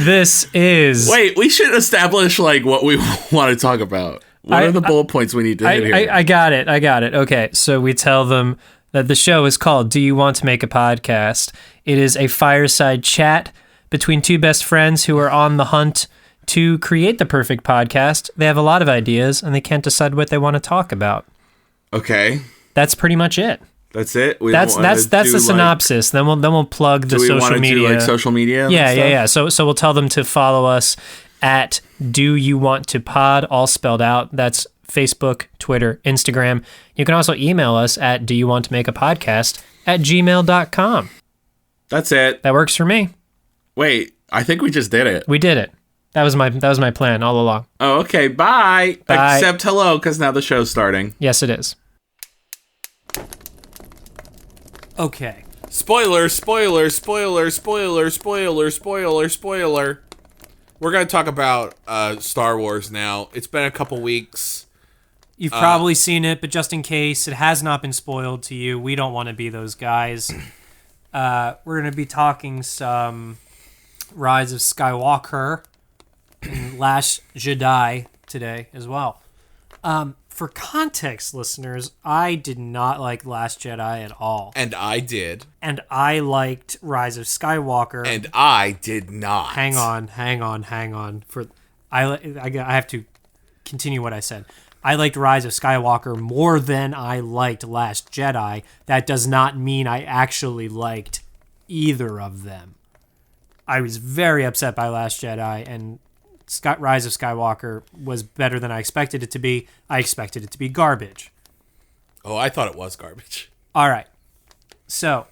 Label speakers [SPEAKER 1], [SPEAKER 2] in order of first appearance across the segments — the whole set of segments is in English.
[SPEAKER 1] This is...
[SPEAKER 2] Wait, we should establish like what we want to talk about. What are the bullet points we need to hit here?
[SPEAKER 1] I got it. Okay, so we tell them that the show is called Do You Want to Make a Podcast? It is a fireside chat between two best friends who are on the hunt to create the perfect podcast. They have a lot of ideas, and they can't decide what they want to talk about.
[SPEAKER 2] Okay.
[SPEAKER 1] That's pretty much it.
[SPEAKER 2] That's it?
[SPEAKER 1] That's the synopsis. Then we'll plug the social media.
[SPEAKER 2] Do we want to do like social media?
[SPEAKER 1] Yeah. So we'll tell them to follow us at Do You Want to Pod, all spelled out. That's Facebook, Twitter, Instagram. You can also email us at doyouwanttomakeapodcast@gmail.com.
[SPEAKER 2] That's it.
[SPEAKER 1] That works for me.
[SPEAKER 2] Wait, I think we just did it.
[SPEAKER 1] We did it. That was my plan all along.
[SPEAKER 2] Oh, okay. Bye. Except hello, because now the show's starting.
[SPEAKER 1] Yes, it is. Okay.
[SPEAKER 2] Spoiler. We're going to talk about Star Wars now. It's been a couple weeks.
[SPEAKER 1] You've probably seen it, but just in case it has not been spoiled to you, we don't want to be those guys. We're going to be talking some Rise of Skywalker and Last Jedi today as well. For context, listeners, I did not like Last Jedi at all.
[SPEAKER 2] And I did.
[SPEAKER 1] And I liked Rise of Skywalker.
[SPEAKER 2] And I did not.
[SPEAKER 1] Hang on. I have to continue what I said. I liked Rise of Skywalker more than I liked Last Jedi. That does not mean I actually liked either of them. I was very upset by Last Jedi, and Rise of Skywalker was better than I expected it to be. I expected it to be garbage.
[SPEAKER 2] Oh, I thought it was garbage.
[SPEAKER 1] All right. So,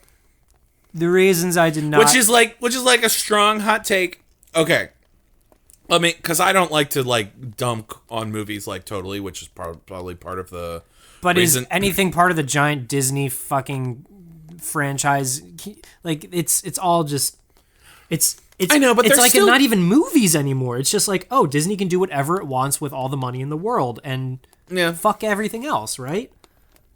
[SPEAKER 1] the reasons I did not...
[SPEAKER 2] Which is like a strong hot take. Okay. I mean, because I don't like to like dunk on movies like totally, which is probably part of the reason.
[SPEAKER 1] Is anything part of the giant Disney fucking franchise? Like, it's all just... I know, but it's like still... not even movies anymore. It's just like, oh, Disney can do whatever it wants with all the money in the world and fuck everything else, right?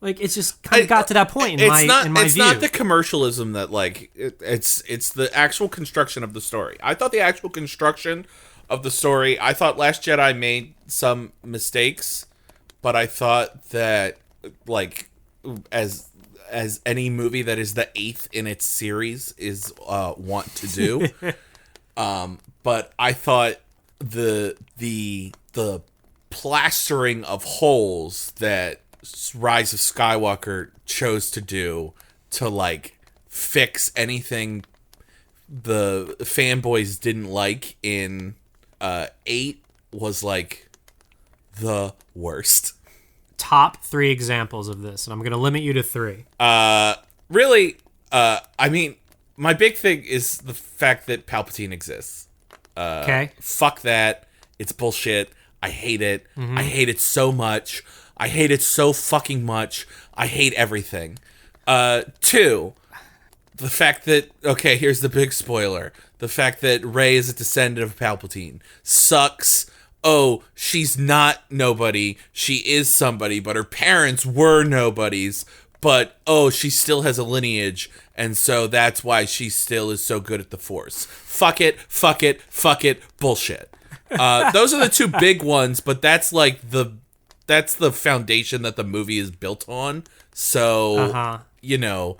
[SPEAKER 1] Like, it's just kind of got to that point in my view.
[SPEAKER 2] It's not the commercialism that like it's the actual construction of the story. I thought the actual construction of the story. I thought Last Jedi made some mistakes, but I thought that like as any movie that is the 8th in its series is want to do. But I thought the plastering of holes that Rise of Skywalker chose to do to like fix anything the fanboys didn't like in 8 was like the worst.
[SPEAKER 1] Top 3 examples of this, and I'm going to limit you to 3.
[SPEAKER 2] Really, I mean, my big thing is the fact that Palpatine exists.
[SPEAKER 1] Okay.
[SPEAKER 2] Fuck that. It's bullshit. I hate it.
[SPEAKER 1] Mm-hmm.
[SPEAKER 2] I hate it so much. I hate it so fucking much. I hate everything. 2, the fact that, okay, here's the big spoiler. The fact that Rey is a descendant of Palpatine sucks. Oh, she's not nobody. She is somebody, but her parents were nobodies. But, oh, she still has a lineage, and so that's why she still is so good at the Force. Fuck it, bullshit. Those are the 2 big ones, but that's like that's the foundation that the movie is built on. So, you know,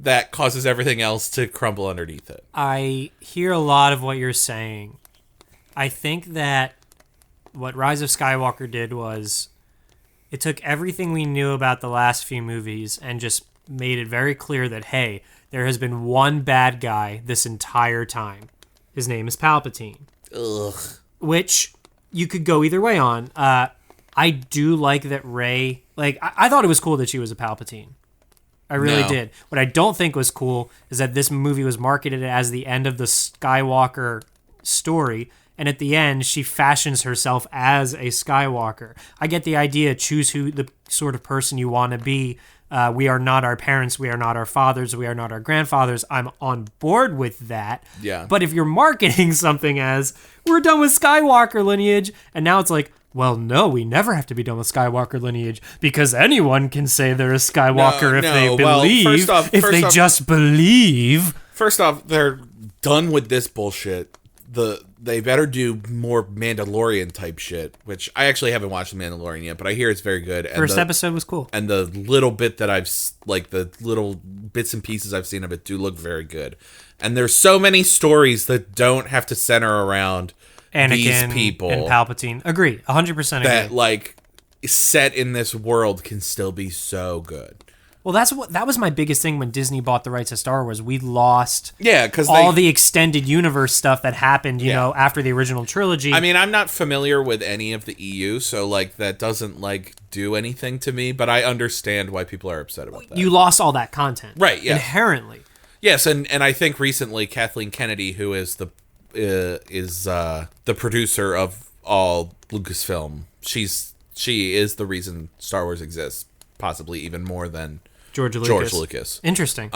[SPEAKER 2] that causes everything else to crumble underneath it.
[SPEAKER 1] I hear a lot of what you're saying. I think that what Rise of Skywalker did was it took everything we knew about the last few movies and just made it very clear that, hey, there has been one bad guy this entire time. His name is Palpatine.
[SPEAKER 2] Ugh.
[SPEAKER 1] Which you could go either way on. I do like that Rey... Like, I thought it was cool that she was a Palpatine. I really did. What I don't think was cool is that this movie was marketed as the end of the Skywalker story, and at the end, she fashions herself as a Skywalker. I get the idea. Choose who the sort of person you want to be. We are not our parents. We are not our fathers. We are not our grandfathers. I'm on board with that.
[SPEAKER 2] Yeah.
[SPEAKER 1] But if you're marketing something as, we're done with Skywalker lineage, and now it's like, well, no, we never have to be done with Skywalker lineage because anyone can say they're a Skywalker if they believe. If they just believe.
[SPEAKER 2] First off, they're done with this bullshit. they better do more Mandalorian type shit, which I actually haven't watched The Mandalorian yet, but I hear it's very good. And
[SPEAKER 1] First episode was cool.
[SPEAKER 2] And the little bit that the little bits and pieces I've seen of it do look very good. And there's so many stories that don't have to center around
[SPEAKER 1] Anakin
[SPEAKER 2] these people
[SPEAKER 1] and Palpatine. Agree. 100% agree.
[SPEAKER 2] that like set in this world can still be so good.
[SPEAKER 1] Well, that was my biggest thing when Disney bought the rights to Star Wars. We lost
[SPEAKER 2] because
[SPEAKER 1] all the extended universe stuff that happened, you know, after the original trilogy.
[SPEAKER 2] I mean, I'm not familiar with any of the EU, so like that doesn't like do anything to me, but I understand why people are upset about that.
[SPEAKER 1] You lost all that content.
[SPEAKER 2] Right, yeah.
[SPEAKER 1] Inherently.
[SPEAKER 2] Yes, and I think recently Kathleen Kennedy, who is the producer of all Lucasfilm, she is the reason Star Wars exists, possibly even more than
[SPEAKER 1] George Lucas. Interesting.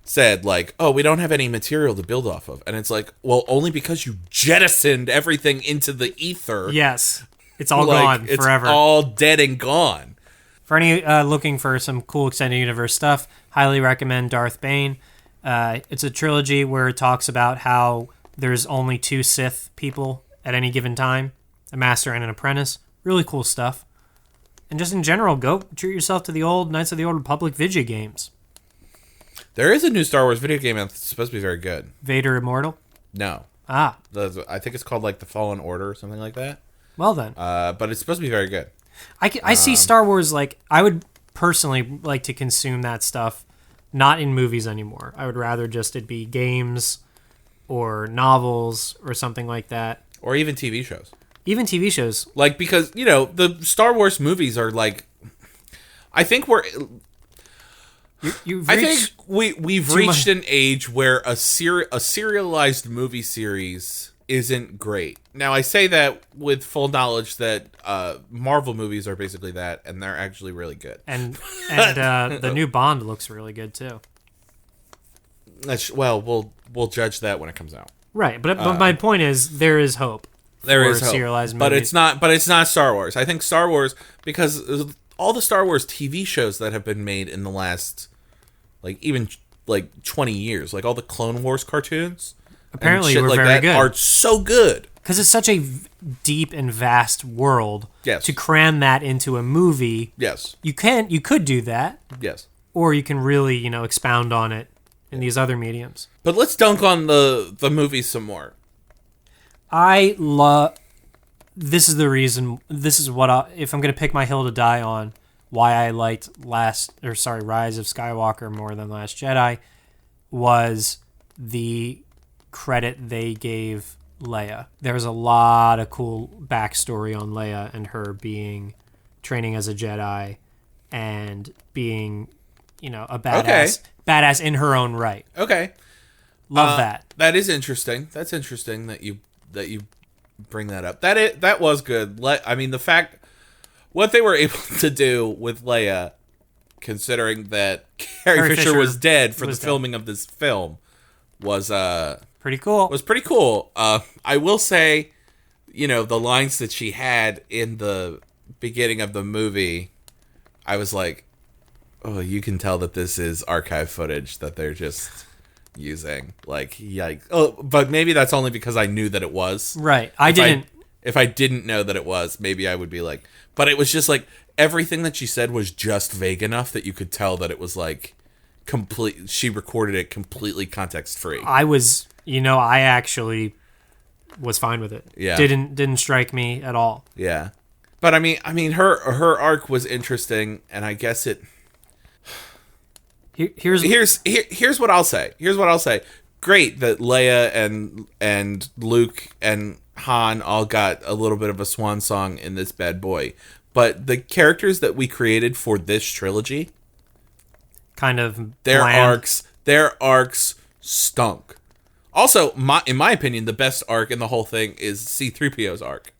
[SPEAKER 2] Said like, oh, we don't have any material to build off of. And it's like, well, only because you jettisoned everything into the ether.
[SPEAKER 1] Yes. It's all gone forever.
[SPEAKER 2] It's all dead and gone.
[SPEAKER 1] For any looking for some cool extended universe stuff, highly recommend Darth Bane. It's a trilogy where it talks about how there's only 2 Sith people at any given time, a master and an apprentice. Really cool stuff. And just in general, go treat yourself to the old Knights of the Old Republic video games.
[SPEAKER 2] There is a new Star Wars video game that's supposed to be very good.
[SPEAKER 1] Vader Immortal?
[SPEAKER 2] No.
[SPEAKER 1] Ah.
[SPEAKER 2] I think it's called like The Fallen Order or something like that.
[SPEAKER 1] Well then.
[SPEAKER 2] But it's supposed to be very good.
[SPEAKER 1] I see Star Wars, like, I would personally like to consume that stuff not in movies anymore. I would rather just it be games or novels or something like that.
[SPEAKER 2] Or even TV shows.
[SPEAKER 1] Even TV shows.
[SPEAKER 2] Like, because, you know, the Star Wars movies are like, I think we've reached an age where a serialized movie series isn't great. Now, I say that with full knowledge that Marvel movies are basically that, and they're actually really good.
[SPEAKER 1] And the new Bond looks really good too.
[SPEAKER 2] Well, we'll judge that when it comes out.
[SPEAKER 1] Right, but my point is there is hope.
[SPEAKER 2] There is hope,
[SPEAKER 1] serialized movies.
[SPEAKER 2] but it's not Star Wars. I think Star Wars, because all the Star Wars TV shows that have been made in the last, like, even like 20 years, like all the Clone Wars cartoons,
[SPEAKER 1] apparently were
[SPEAKER 2] like
[SPEAKER 1] very
[SPEAKER 2] that
[SPEAKER 1] good,
[SPEAKER 2] are so good
[SPEAKER 1] because it's such a deep and vast world.
[SPEAKER 2] Yes.
[SPEAKER 1] To cram that into a movie.
[SPEAKER 2] Yes.
[SPEAKER 1] You could do that.
[SPEAKER 2] Yes.
[SPEAKER 1] Or you can really, expound on it in these other mediums.
[SPEAKER 2] But let's dunk on the movie some more.
[SPEAKER 1] This is the reason. This is what if I'm going to pick my hill to die on, why I liked Rise of Skywalker more than Last Jedi, was the credit they gave Leia. There was a lot of cool backstory on Leia and her training as a Jedi and being, a badass in her own right.
[SPEAKER 2] Okay.
[SPEAKER 1] Love that.
[SPEAKER 2] That is interesting. That's interesting that you bring that up. That was good. I mean, the fact what they were able to do with Leia, considering that Carrie Fisher was dead for the filming of this film, was
[SPEAKER 1] pretty cool.
[SPEAKER 2] Was pretty cool. I will say, the lines that she had in the beginning of the movie, I was like, oh, you can tell that this is archive footage that they're just using. Like, yikes. Oh, but maybe that's only because I knew that it was.
[SPEAKER 1] Right.
[SPEAKER 2] If I didn't know that it was, maybe I would be like, but it was just like everything that she said was just vague enough that you could tell that it was like complete. She recorded it completely context free.
[SPEAKER 1] I actually was fine with it.
[SPEAKER 2] Yeah.
[SPEAKER 1] Didn't strike me at all.
[SPEAKER 2] Yeah. But I mean her arc was interesting, and I guess it Here's what I'll say. Great that Leia and Luke and Han all got a little bit of a swan song in this bad boy. But the characters that we created for this trilogy,
[SPEAKER 1] kind of
[SPEAKER 2] their
[SPEAKER 1] bland.
[SPEAKER 2] arcs stunk. Also, in my opinion, the best arc in the whole thing is C-3PO's arc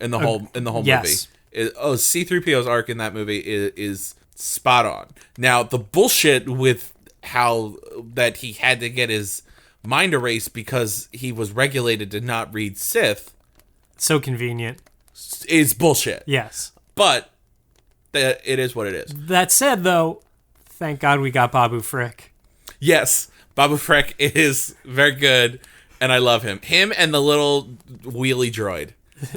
[SPEAKER 2] in the whole
[SPEAKER 1] yes.
[SPEAKER 2] movie. C-3PO's arc in that movie is spot on. Now, the bullshit with how that he had to get his mind erased because he was regulated to not read Sith,
[SPEAKER 1] so convenient,
[SPEAKER 2] is bullshit.
[SPEAKER 1] Yes.
[SPEAKER 2] But it is what it is.
[SPEAKER 1] That said, though, thank God we got Babu Frick.
[SPEAKER 2] Yes, Babu Frick is very good. And I love him. Him and the little wheelie droid.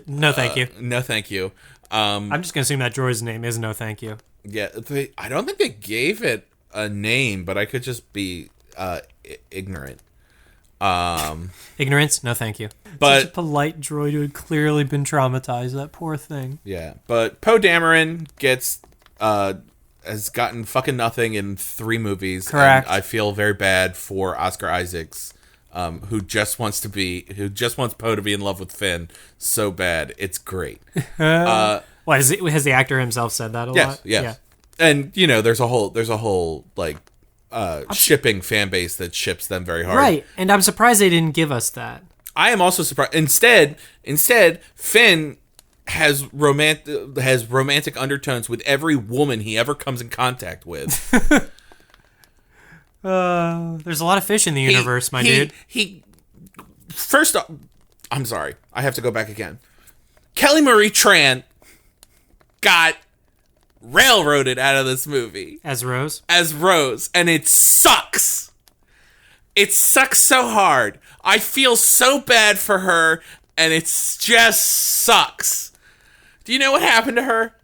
[SPEAKER 1] No, thank you.
[SPEAKER 2] No, thank you.
[SPEAKER 1] I'm just gonna assume that droid's name is no, thank you.
[SPEAKER 2] Yeah, I don't think they gave it a name, but I could just be ignorant.
[SPEAKER 1] Ignorance? No, thank you.
[SPEAKER 2] But
[SPEAKER 1] such a polite droid who had clearly been traumatized. That poor thing.
[SPEAKER 2] yeah, but Poe Dameron has gotten fucking nothing in 3 movies.
[SPEAKER 1] Correct.
[SPEAKER 2] And I feel very bad for Oscar Isaacs, who just wants Poe to be in love with Finn so bad. It's great.
[SPEAKER 1] What has the actor himself said that a lot?
[SPEAKER 2] Yes. Yeah. And there's a whole like shipping fan base that ships them very hard.
[SPEAKER 1] Right, and I'm surprised they didn't give us that.
[SPEAKER 2] I am also surprised. Instead, Finn has romantic undertones with every woman he ever comes in contact with.
[SPEAKER 1] There's a lot of fish in the universe, dude.
[SPEAKER 2] First off, I'm sorry. I have to go back again. Kelly Marie Tran got railroaded out of this movie.
[SPEAKER 1] As Rose?
[SPEAKER 2] As Rose. And it sucks. It sucks so hard. I feel so bad for her, and it just sucks. Do you know what happened to her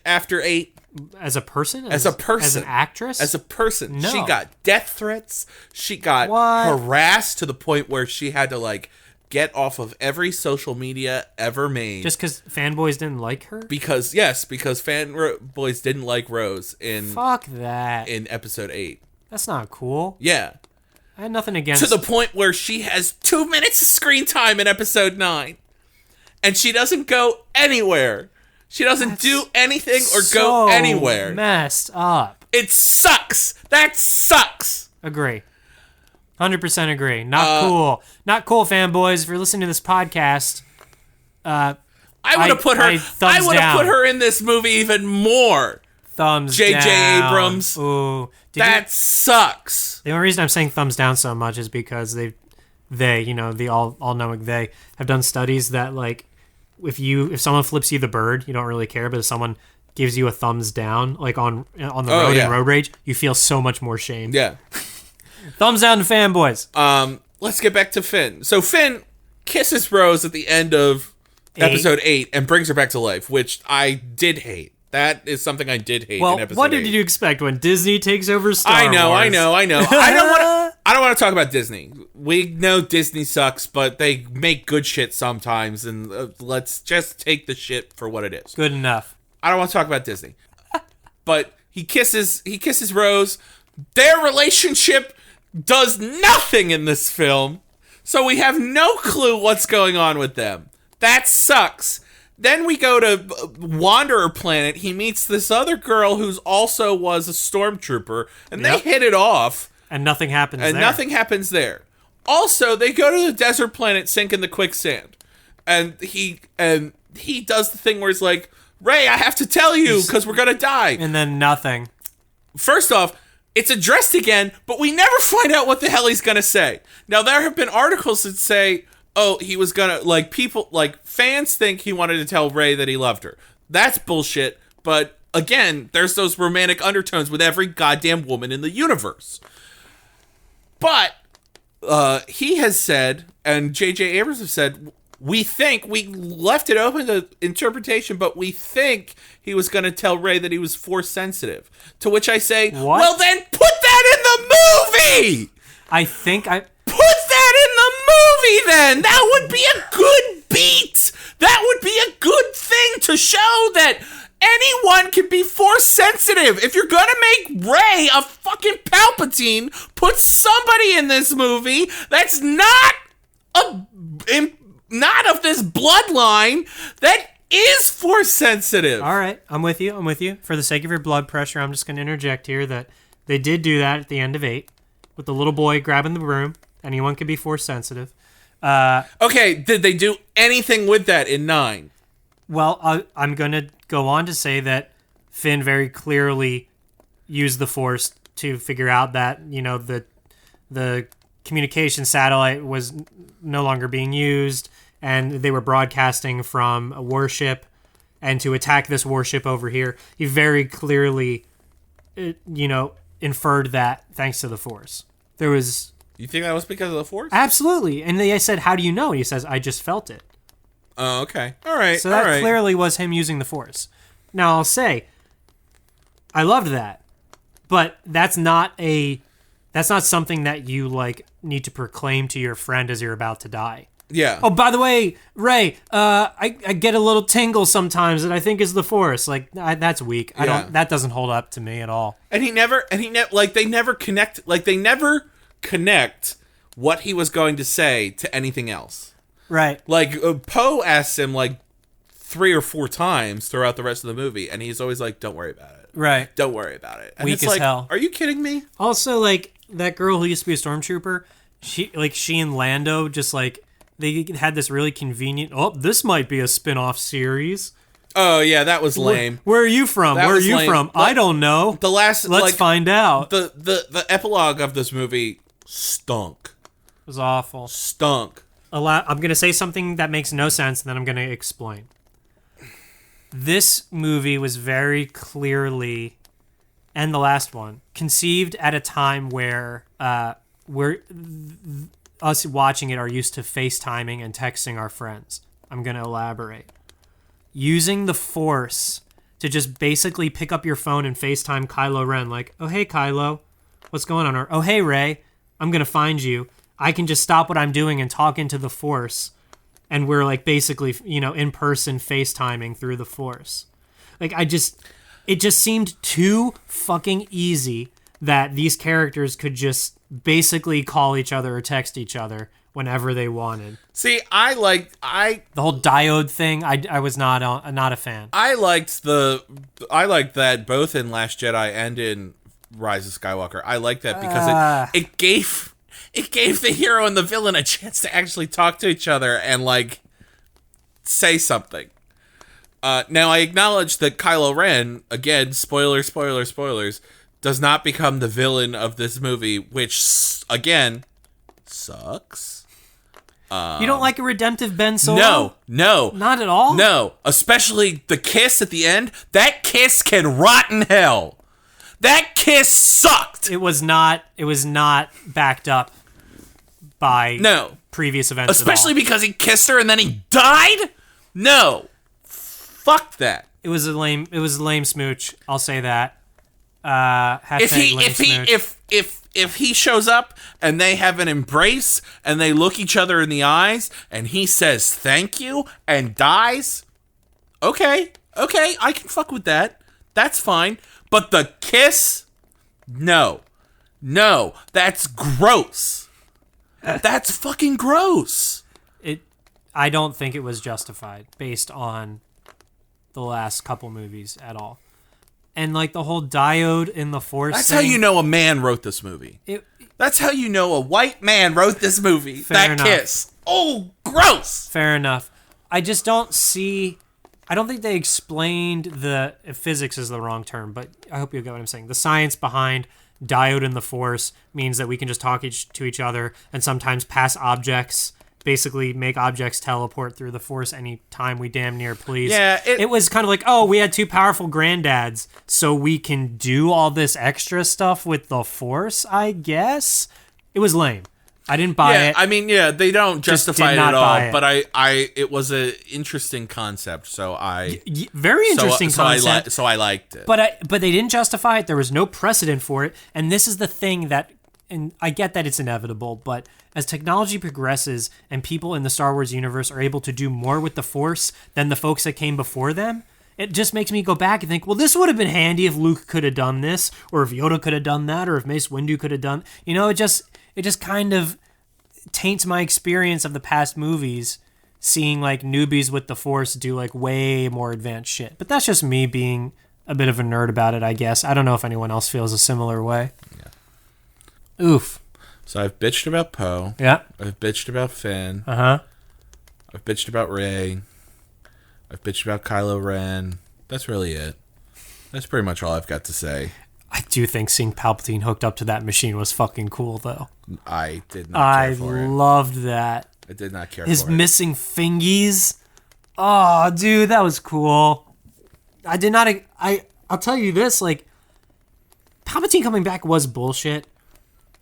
[SPEAKER 2] after 8?
[SPEAKER 1] As a person?
[SPEAKER 2] As a person.
[SPEAKER 1] As an actress?
[SPEAKER 2] As a person.
[SPEAKER 1] No.
[SPEAKER 2] She got death threats. She got harassed to the point where she had to, like, get off of every social media ever made.
[SPEAKER 1] Just because fanboys didn't like her?
[SPEAKER 2] Because fanboys didn't like Rose in...
[SPEAKER 1] Fuck that.
[SPEAKER 2] In episode 8.
[SPEAKER 1] That's not cool.
[SPEAKER 2] Yeah.
[SPEAKER 1] I had nothing against...
[SPEAKER 2] To the point where she has 2 minutes of screen time in episode 9. And she doesn't go anywhere. She doesn't do anything or go anywhere.
[SPEAKER 1] Messed up.
[SPEAKER 2] It sucks. That sucks.
[SPEAKER 1] Agree. 100% agree. Not cool. Not cool, fanboys. If you're listening to this podcast,
[SPEAKER 2] I would have put her in this movie even more.
[SPEAKER 1] Thumbs down.
[SPEAKER 2] J.J. Abrams.
[SPEAKER 1] Ooh.
[SPEAKER 2] That sucks.
[SPEAKER 1] The only reason I'm saying thumbs down so much is because the all-knowing they have done studies that, like, if someone flips you the bird, you don't really care, but if someone gives you a thumbs down, like on the road in road rage, you feel so much more shame.
[SPEAKER 2] Yeah.
[SPEAKER 1] Thumbs down to fanboys.
[SPEAKER 2] Let's get back to Finn. So Finn kisses Rose at the end of episode 8 and brings her back to life, which I did hate. That is something I did hate in episode 8.
[SPEAKER 1] What did you expect when Disney takes over Star Wars?
[SPEAKER 2] I know. I don't want to talk about Disney. We know Disney sucks, but they make good shit sometimes, and let's just take the shit for what it is.
[SPEAKER 1] Good enough.
[SPEAKER 2] I don't want to talk about Disney. But he kisses Rose. Their relationship does nothing in this film, so we have no clue what's going on with them. That sucks. Then we go to Wanderer Planet. He meets this other girl who's also was a stormtrooper, and they hit it off.
[SPEAKER 1] And nothing happens there.
[SPEAKER 2] And nothing happens there. Also, they go to the desert planet, sink in the quicksand. And he does the thing where he's like, Ray, I have to tell you, because we're going to die.
[SPEAKER 1] And then nothing.
[SPEAKER 2] First off, it's addressed again, but we never find out what the hell he's going to say. Now, there have been articles that say, he was going to, like, people, like, fans think he wanted to tell Ray that he loved her. That's bullshit, but again, there's those romantic undertones with every goddamn woman in the universe. But he has said, and J.J. Abrams has said, we left it open to interpretation, but we think he was going to tell Ray that he was force sensitive. To which I say,
[SPEAKER 1] what?
[SPEAKER 2] Well, then put that in the movie! Put that in the movie, then! That would be a good beat! That would be a good thing to show that anyone can be force sensitive. If you're gonna make Ray a fucking Palpatine, put somebody in this movie that's not of this bloodline that is force sensitive.
[SPEAKER 1] All right, I'm with you. For the sake of your blood pressure, I'm just going to interject here that they did do that at the end of 8 with the little boy grabbing the broom. Anyone could be force sensitive.
[SPEAKER 2] Okay, did they do anything with that in 9?
[SPEAKER 1] Well, I'm going to go on to say that Finn very clearly used the Force to figure out that, the communication satellite was no longer being used, and they were broadcasting from a warship, and to attack this warship over here, he very clearly, inferred that thanks to the Force. There was
[SPEAKER 2] You think that was because of the Force?
[SPEAKER 1] Absolutely. And they said, how do you know? And he says, I just felt it.
[SPEAKER 2] Oh, okay. All right.
[SPEAKER 1] So that clearly was him using the Force. Now, I'll say, I loved that. But that's not something that you, like, need to proclaim to your friend as you're about to die.
[SPEAKER 2] Yeah.
[SPEAKER 1] Oh, by the way, Ray, I get a little tingle sometimes that I think is the Force. Like, that's weak. That doesn't hold up to me at all.
[SPEAKER 2] And they never connect what he was going to say to anything else.
[SPEAKER 1] Right.
[SPEAKER 2] Like, Poe asks him, like, 3 or 4 times throughout the rest of the movie, and he's always like, don't worry about it.
[SPEAKER 1] Right.
[SPEAKER 2] Don't worry about it. And
[SPEAKER 1] Weak
[SPEAKER 2] it's
[SPEAKER 1] as
[SPEAKER 2] like,
[SPEAKER 1] hell.
[SPEAKER 2] Are you kidding me?
[SPEAKER 1] Also, like, that girl who used to be a stormtrooper, she and Lando just, like, they had this really convenient, this might be a spin-off series.
[SPEAKER 2] Oh, yeah, that was lame.
[SPEAKER 1] Where are you from? Where are you from? I don't know. Let's find out.
[SPEAKER 2] The epilogue of this movie stunk.
[SPEAKER 1] It was awful.
[SPEAKER 2] Stunk.
[SPEAKER 1] I'm going to say something that makes no sense, and then I'm going to explain. This movie was very clearly, and the last one, conceived at a time where us watching it are used to FaceTiming and texting our friends. I'm going to elaborate. Using the Force to just basically pick up your phone and FaceTime Kylo Ren, like, oh, hey, Kylo, what's going on? Or, oh, hey, Rey, I'm going to find you. I can just stop what I'm doing and talk into the Force. And we're, like, basically, in person FaceTiming through the Force. Like, it just seemed too fucking easy that these characters could just basically call each other or text each other whenever they wanted.
[SPEAKER 2] See,
[SPEAKER 1] the whole diode thing, I was not a fan.
[SPEAKER 2] I liked that both in Last Jedi and in Rise of Skywalker. I liked that because it gave the hero and the villain a chance to actually talk to each other and, like, say something. Now, I acknowledge that Kylo Ren, again, spoilers, does not become the villain of this movie, which, again, sucks.
[SPEAKER 1] You don't like a redemptive Ben Solo?
[SPEAKER 2] No.
[SPEAKER 1] Not at all?
[SPEAKER 2] No. Especially the kiss at the end. That kiss can rot in hell. That kiss sucked.
[SPEAKER 1] It was not backed up by previous events
[SPEAKER 2] especially
[SPEAKER 1] at all.
[SPEAKER 2] Because he kissed her and then he died? No. Fuck that.
[SPEAKER 1] It was a lame smooch, I'll say that.
[SPEAKER 2] If he shows up and they have an embrace and they look each other in the eyes and he says thank you and dies, okay, I can fuck with that. That's fine. But the kiss, no, that's gross. That's fucking gross.
[SPEAKER 1] I don't think it was justified based on the last couple movies at all. And, like, the whole diode in the Force
[SPEAKER 2] That's
[SPEAKER 1] thing,
[SPEAKER 2] how you know a man wrote this movie. That's how you know a white man wrote this movie.
[SPEAKER 1] Fair enough.
[SPEAKER 2] Kiss. Oh, gross.
[SPEAKER 1] Fair enough. I just don't see... I don't think they explained if physics is the wrong term, but I hope you get what I'm saying. The science behind diode in the Force means that we can just talk to each other and sometimes pass objects, basically make objects teleport through the Force anytime we damn near please.
[SPEAKER 2] Yeah,
[SPEAKER 1] it was kind of like, oh, we had 2 powerful granddads, so we can do all this extra stuff with the Force, I guess? It was lame. I didn't buy it.
[SPEAKER 2] I mean, they don't justify it at all, but it was an interesting concept, so
[SPEAKER 1] very interesting concept.
[SPEAKER 2] So I liked it.
[SPEAKER 1] But they didn't justify it. There was no precedent for it, and this is the thing that, and I get that it's inevitable, but as technology progresses and people in the Star Wars universe are able to do more with the Force than the folks that came before them, it just makes me go back and think, well, this would have been handy if Luke could have done this, or if Yoda could have done that, or if Mace Windu could have done, it just kind of taints my experience of the past movies, seeing, like, newbies with the Force do, like, way more advanced shit. But that's just me being a bit of a nerd about it, I guess. I don't know if anyone else feels a similar way. Yeah. Oof.
[SPEAKER 2] So I've bitched about Poe.
[SPEAKER 1] Yeah.
[SPEAKER 2] I've bitched about Finn.
[SPEAKER 1] Uh-huh.
[SPEAKER 2] I've bitched about Rey. I've bitched about Kylo Ren. That's really it. That's pretty much all I've got to say.
[SPEAKER 1] I do think seeing Palpatine hooked up to that machine was fucking cool, though.
[SPEAKER 2] I did not care for it.
[SPEAKER 1] I loved that.
[SPEAKER 2] I did not care
[SPEAKER 1] His
[SPEAKER 2] for it.
[SPEAKER 1] missing fingies. Oh, dude, that was cool. I did not... I'll tell you this, like, Palpatine coming back was bullshit,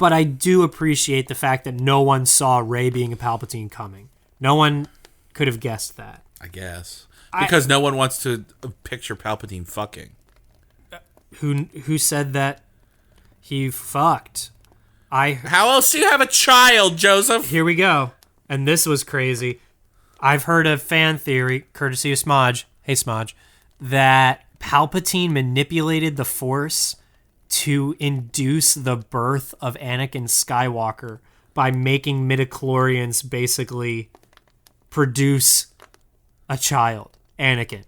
[SPEAKER 1] But I do appreciate the fact that no one saw Rey being a Palpatine coming. No one could have guessed that.
[SPEAKER 2] I guess. Because no one wants to picture Palpatine fucking.
[SPEAKER 1] Who said that he fucked?
[SPEAKER 2] How else do you have a child, Joseph?
[SPEAKER 1] Here we go. And this was crazy. I've heard a fan theory, courtesy of Smodge, hey Smodge, that Palpatine manipulated the Force to induce the birth of Anakin Skywalker by making midichlorians basically produce a child, Anakin.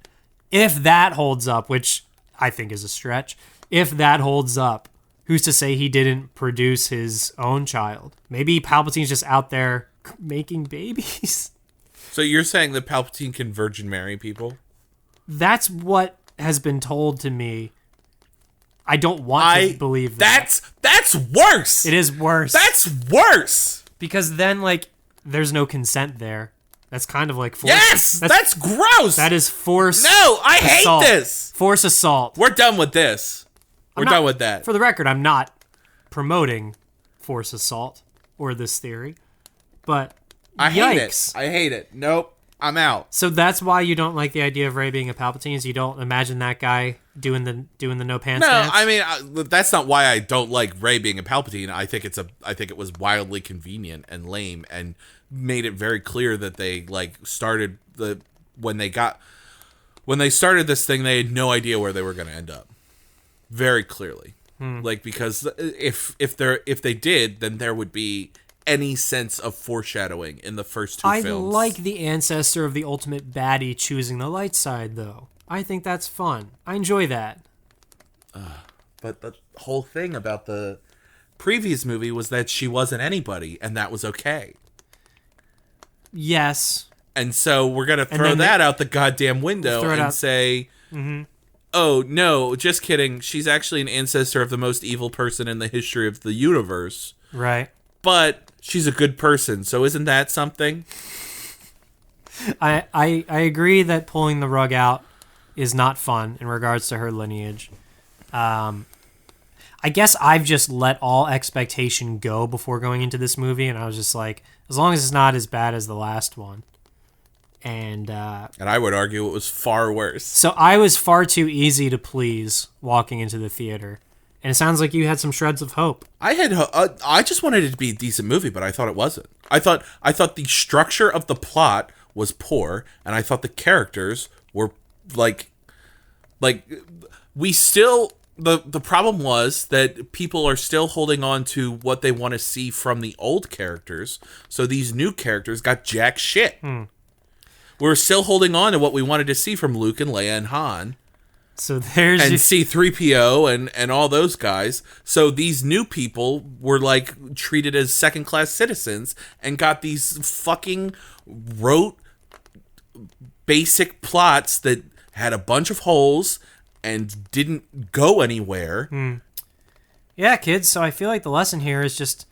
[SPEAKER 1] If that holds up, which I think is a stretch, if that holds up, who's to say he didn't produce his own child? Maybe Palpatine's just out there making babies.
[SPEAKER 2] So you're saying that Palpatine can Virgin marry people?
[SPEAKER 1] That's what has been told to me. I don't want to believe that.
[SPEAKER 2] That's worse.
[SPEAKER 1] It is worse.
[SPEAKER 2] That's worse.
[SPEAKER 1] Because then, like, there's no consent there. That's kind of like force.
[SPEAKER 2] Yes, that's gross.
[SPEAKER 1] That is force.
[SPEAKER 2] No, I
[SPEAKER 1] assault.
[SPEAKER 2] hate this.
[SPEAKER 1] Force assault.
[SPEAKER 2] We're done with this. We're done with that.
[SPEAKER 1] For the record, I'm not promoting force assault or this theory, but
[SPEAKER 2] I
[SPEAKER 1] yikes.
[SPEAKER 2] hate it. I hate it. Nope. I'm out.
[SPEAKER 1] So that's why you don't like the idea of Rey being a Palpatine. Is you don't imagine that guy doing the no pants dance?
[SPEAKER 2] I mean that's not why I don't like Rey being a Palpatine. I think it was wildly convenient and lame and made it very clear that they started when they started this thing, they had no idea where they were going to end up. Very clearly. Because if they did, then there would be any sense of foreshadowing in the first two films. I
[SPEAKER 1] like the ancestor of the ultimate baddie choosing the light side, though. I think that's fun. I enjoy that.
[SPEAKER 2] But the whole thing about the previous movie was that she wasn't anybody, and that was okay.
[SPEAKER 1] Yes.
[SPEAKER 2] And so we're going to throw that out the goddamn window and say, oh, no, just kidding. She's actually an ancestor of the most evil person in the history of the universe.
[SPEAKER 1] Right.
[SPEAKER 2] But she's a good person, so isn't that something?
[SPEAKER 1] I agree that pulling the rug out is not fun in regards to her lineage. I guess I've just let all expectation go before going into this movie, and I was just like, as long as it's not as bad as the last one. And
[SPEAKER 2] I would argue it was far worse.
[SPEAKER 1] So I was far too easy to please walking into the theater. And it sounds like you had some shreds of hope.
[SPEAKER 2] I just wanted it to be a decent movie, but I thought it wasn't. I thought the structure of the plot was poor, and I thought the characters were we still the problem was that people are still holding on to what they want to see from the old characters. So these new characters got jack shit. We're still holding on to what we wanted to see from Luke and Leia and Han.
[SPEAKER 1] So there's
[SPEAKER 2] C-3PO and all those guys. So these new people were treated as second-class citizens and got these fucking rote basic plots that had a bunch of holes and didn't go anywhere.
[SPEAKER 1] Yeah, kids. So I feel like the lesson here is just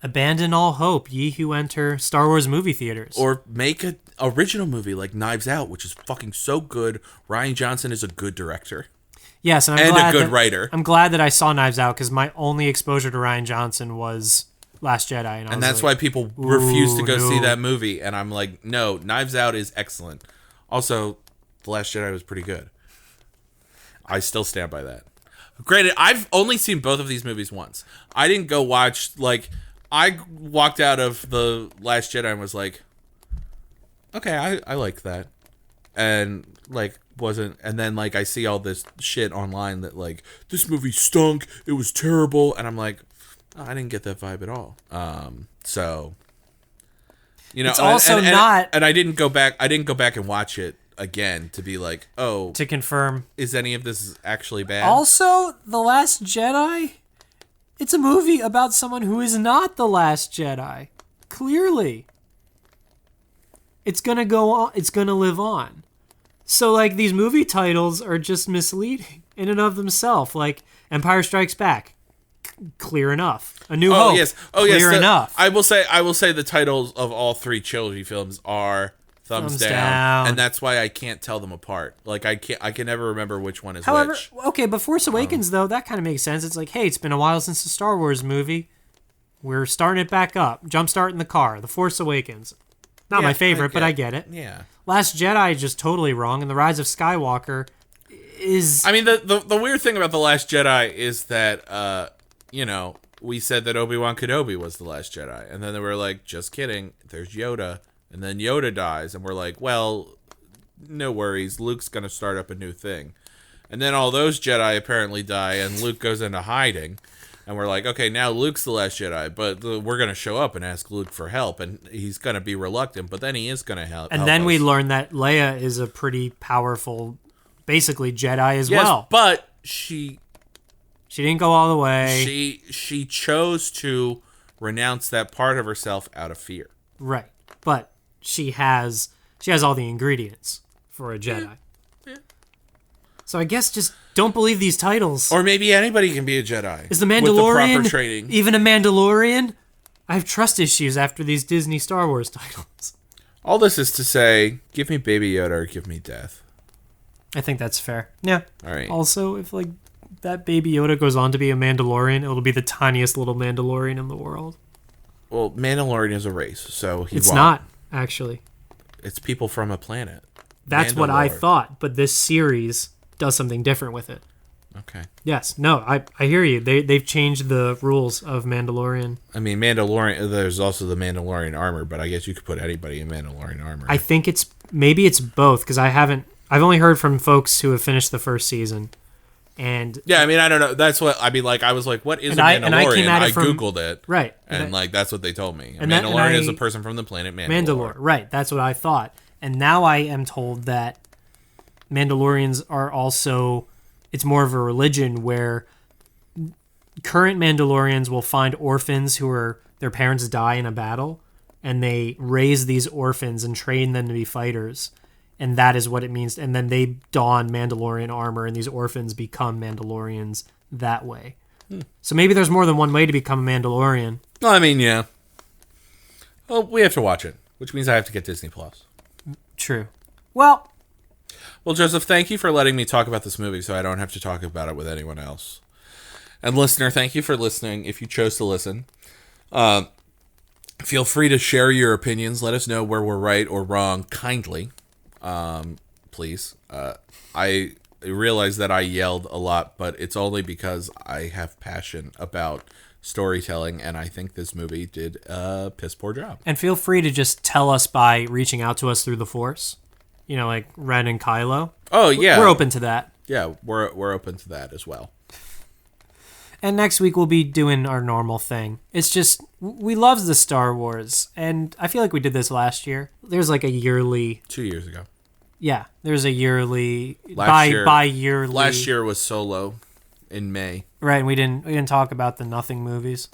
[SPEAKER 1] abandon all hope, ye who enter Star Wars movie theaters.
[SPEAKER 2] Or make an original movie like Knives Out, which is fucking so good. Rian Johnson is a good director.
[SPEAKER 1] Yes, and
[SPEAKER 2] a good writer.
[SPEAKER 1] I'm glad that I saw Knives Out because my only exposure to Rian Johnson was Last Jedi.
[SPEAKER 2] And that's why people refuse to go see that movie. And I'm like, no, Knives Out is excellent. Also, The Last Jedi was pretty good. I still stand by that. Granted, I've only seen both of these movies once. I didn't go watch, I walked out of The Last Jedi and was like, okay, I like that. And, wasn't, and then, I see all this shit online that, this movie stunk, it was terrible, and I'm like, oh, I didn't get that vibe at all. So,
[SPEAKER 1] it's also not,
[SPEAKER 2] and I didn't go back and watch it again to be like, oh,
[SPEAKER 1] to confirm,
[SPEAKER 2] is any of this actually bad?
[SPEAKER 1] Also, The Last Jedi, it's a movie about someone who is not the Last Jedi. Clearly. It's gonna go on, it's gonna live on. So, these movie titles are just misleading in and of themselves. Empire Strikes Back, clear enough. A New Hope, clear enough.
[SPEAKER 2] I will say the titles of all three trilogy films are thumbs down, and that's why I can't tell them apart. I can never remember which one is which.
[SPEAKER 1] Okay, but Force Awakens though, that kind of makes sense. It's hey, it's been a while since the Star Wars movie. We're starting it back up. Jump in the car. The Force Awakens. Not my favorite, but I get it.
[SPEAKER 2] Yeah.
[SPEAKER 1] Last Jedi is just totally wrong, and The Rise of Skywalker is...
[SPEAKER 2] I mean, the weird thing about The Last Jedi is that, we said that Obi-Wan Kenobi was The Last Jedi, and then they were like, just kidding, there's Yoda, and then Yoda dies, and we're like, well, no worries, Luke's gonna start up a new thing. And then all those Jedi apparently die, and Luke goes into hiding. And we're like, okay, now Luke's the Last Jedi, but we're going to show up and ask Luke for help, and he's going to be reluctant, but then he is going to help.
[SPEAKER 1] And then we learn that Leia is a pretty powerful, basically, Jedi as well.
[SPEAKER 2] But she
[SPEAKER 1] didn't go all the way.
[SPEAKER 2] She chose to renounce that part of herself out of fear.
[SPEAKER 1] Right. But she has all the ingredients for a Jedi.
[SPEAKER 2] Yeah.
[SPEAKER 1] So I guess just don't believe these titles.
[SPEAKER 2] Or maybe anybody can be a Jedi.
[SPEAKER 1] Is the Mandalorian
[SPEAKER 2] with the proper training
[SPEAKER 1] even a Mandalorian? I have trust issues after these Disney Star Wars titles.
[SPEAKER 2] All this is to say, give me Baby Yoda or give me death.
[SPEAKER 1] I think that's fair. Yeah.
[SPEAKER 2] All right.
[SPEAKER 1] Also, if that Baby Yoda goes on to be a Mandalorian, it'll be the tiniest little Mandalorian in the world.
[SPEAKER 2] Well, Mandalorian is a race, so
[SPEAKER 1] it's not, actually.
[SPEAKER 2] It's people from a planet.
[SPEAKER 1] That's what I thought, but this series does something different with it.
[SPEAKER 2] Okay.
[SPEAKER 1] Yes. No, I hear you. They've changed the rules of Mandalorian.
[SPEAKER 2] I mean, Mandalorian, there's also the Mandalorian armor, but I guess you could put anybody in Mandalorian armor.
[SPEAKER 1] I think maybe it's both, because I've only heard from folks who have finished the first season. And
[SPEAKER 2] yeah, I mean, I don't know. That's what, I mean, like, I was like, what is a Mandalorian? I Googled it.
[SPEAKER 1] Right.
[SPEAKER 2] And that's what they told me. A Mandalorian is a person from the planet Mandalore.
[SPEAKER 1] Right. That's what I thought. And now I am told that Mandalorians are also, it's more of a religion where current Mandalorians will find orphans their parents die in a battle, and they raise these orphans and train them to be fighters. And that is what it means. And then they don Mandalorian armor, and these orphans become Mandalorians that way. So maybe there's more than one way to become a Mandalorian.
[SPEAKER 2] Well, I mean, yeah. Well, we have to watch it, which means I have to get Disney Plus.
[SPEAKER 1] True. Well,
[SPEAKER 2] Joseph, thank you for letting me talk about this movie so I don't have to talk about it with anyone else. And listener, thank you for listening if you chose to listen. Feel free to share your opinions. Let us know where we're right or wrong, kindly. Please. I realize that I yelled a lot, but it's only because I have passion about storytelling, and I think this movie did a piss poor job.
[SPEAKER 1] And feel free to just tell us by reaching out to us through the Force. You know, like Ren and Kylo.
[SPEAKER 2] Oh, yeah.
[SPEAKER 1] We're open to that.
[SPEAKER 2] Yeah, we're open to that as well.
[SPEAKER 1] And next week we'll be doing our normal thing. It's just, we love the Star Wars, and I feel like we did this last year. There's like a yearly...
[SPEAKER 2] 2 years ago.
[SPEAKER 1] Yeah, there's a yearly... Bi-yearly...
[SPEAKER 2] Last year was Solo in May.
[SPEAKER 1] Right, and we didn't talk about the Nothing movies.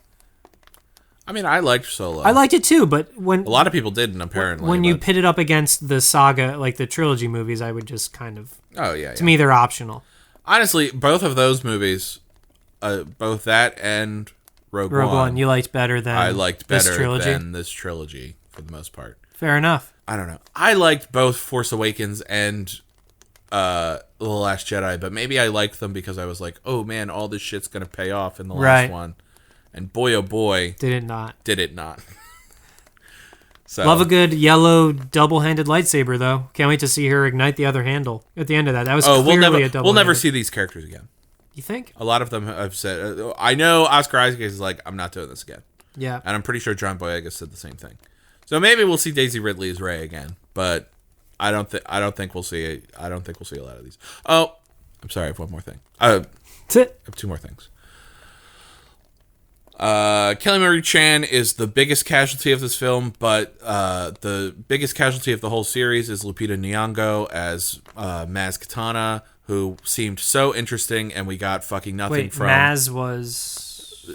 [SPEAKER 2] I mean, I liked Solo.
[SPEAKER 1] I liked it too, but when...
[SPEAKER 2] A lot of people didn't, apparently.
[SPEAKER 1] When you pit it up against the saga, like the trilogy movies, I would just kind of...
[SPEAKER 2] Oh, yeah.
[SPEAKER 1] To me, they're optional.
[SPEAKER 2] Honestly, both of those movies, both that and Rogue One,
[SPEAKER 1] you liked better than
[SPEAKER 2] I liked better
[SPEAKER 1] this trilogy?
[SPEAKER 2] than this trilogy, for the most part.
[SPEAKER 1] Fair enough.
[SPEAKER 2] I don't know. I liked both Force Awakens and The Last Jedi, but maybe I liked them because I was like, oh man, all this shit's going to pay off in the last one. And boy, oh boy.
[SPEAKER 1] Did it not.
[SPEAKER 2] So.
[SPEAKER 1] Love a good yellow double-handed lightsaber, though. Can't wait to see her ignite the other handle at the end of that. That was clearly a double-handed.
[SPEAKER 2] We'll never see these characters again.
[SPEAKER 1] You think?
[SPEAKER 2] A lot of them have said... I know Oscar Isaac is like, I'm not doing this again.
[SPEAKER 1] Yeah.
[SPEAKER 2] And I'm pretty sure John Boyega said the same thing. So maybe we'll see Daisy Ridley as Rey again, but I don't think we'll see a lot of these. Oh, I'm sorry, I have one more thing. I have two more things. Kelly Marie Tran is the biggest casualty of this film, but the biggest casualty of the whole series is Lupita Nyong'o as Maz Kanata, who seemed so interesting, and we got fucking nothing from.
[SPEAKER 1] Maz was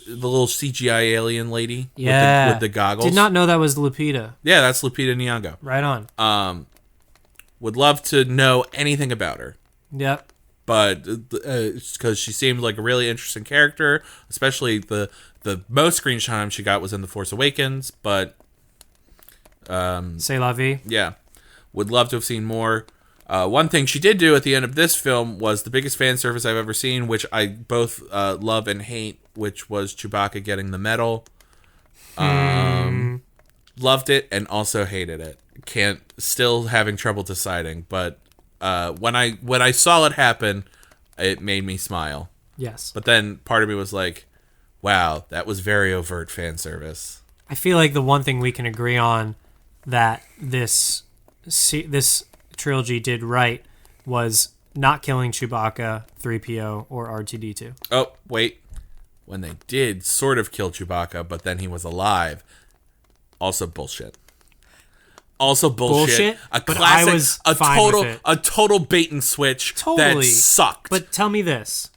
[SPEAKER 2] the little CGI alien lady with the goggles.
[SPEAKER 1] Did not know that was Lupita.
[SPEAKER 2] Yeah, that's Lupita Nyong'o.
[SPEAKER 1] Right on.
[SPEAKER 2] Would love to know anything about her.
[SPEAKER 1] Yep.
[SPEAKER 2] But because she seemed like a really interesting character, especially the most screen time she got was in The Force Awakens, but
[SPEAKER 1] C'est la vie.
[SPEAKER 2] Yeah. Would love to have seen more. One thing she did do at the end of this film was the biggest fan service I've ever seen, which I both love and hate, which was Chewbacca getting the medal. Loved it and also hated it. Still having trouble deciding, but when I saw it happen, it made me smile.
[SPEAKER 1] Yes.
[SPEAKER 2] But then part of me was like, wow, that was very overt fan service.
[SPEAKER 1] I feel like the one thing we can agree on that this trilogy did right was not killing Chewbacca, 3PO, or R2-D2.
[SPEAKER 2] Oh, wait. When they did sort of kill Chewbacca, but then he was alive, also bullshit. Also bullshit. A
[SPEAKER 1] but
[SPEAKER 2] classic,
[SPEAKER 1] I was fine with it.
[SPEAKER 2] a total bait and switch that sucked.
[SPEAKER 1] But tell me this.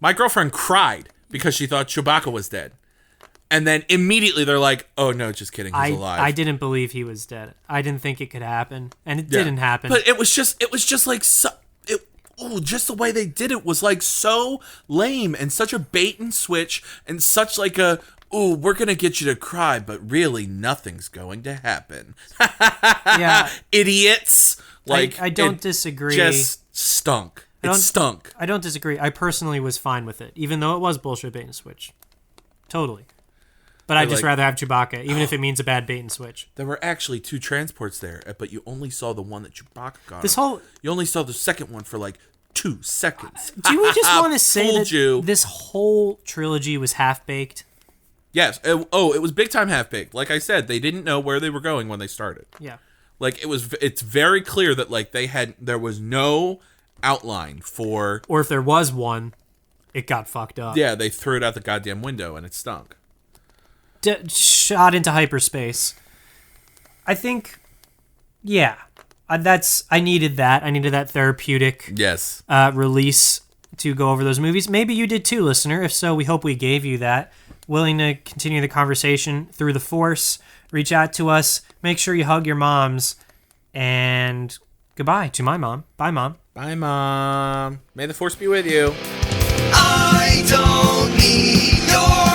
[SPEAKER 2] My girlfriend cried because she thought Chewbacca was dead. And then immediately they're like, oh no, just kidding, he's alive.
[SPEAKER 1] I didn't believe he was dead. I didn't think it could happen. And it didn't happen.
[SPEAKER 2] But it was just like, just the way they did it was like so lame and such a bait and switch and such like a, ooh, we're going to get you to cry, but really nothing's going to happen.
[SPEAKER 1] Yeah.
[SPEAKER 2] Idiots. Like,
[SPEAKER 1] I don't disagree.
[SPEAKER 2] Just stunk. It stunk.
[SPEAKER 1] I don't disagree. I personally was fine with it, even though it was bullshit bait and switch. Totally. But I'd just rather have Chewbacca, even if it means a bad bait and switch.
[SPEAKER 2] There were actually 2 transports there, but you only saw the one that Chewbacca got. You only saw the second one for like 2 seconds.
[SPEAKER 1] Do we just want to say that this whole trilogy was half-baked?
[SPEAKER 2] Yes. It was big time half-baked. Like I said, they didn't know where they were going when they started.
[SPEAKER 1] Yeah.
[SPEAKER 2] Like it's very clear that like there was no outline for...
[SPEAKER 1] Or if there was one, it got fucked up.
[SPEAKER 2] Yeah, they threw it out the goddamn window and it stunk.
[SPEAKER 1] Shot into hyperspace. I think, yeah, I needed that. I needed that therapeutic release to go over those movies. Maybe you did too, listener. If so, we hope we gave you that. Willing to continue the conversation through the Force. Reach out to us. Make sure you hug your moms. And goodbye to my mom. Bye, Mom.
[SPEAKER 2] Bye, Mom. May the Force be with you.
[SPEAKER 3] I don't need your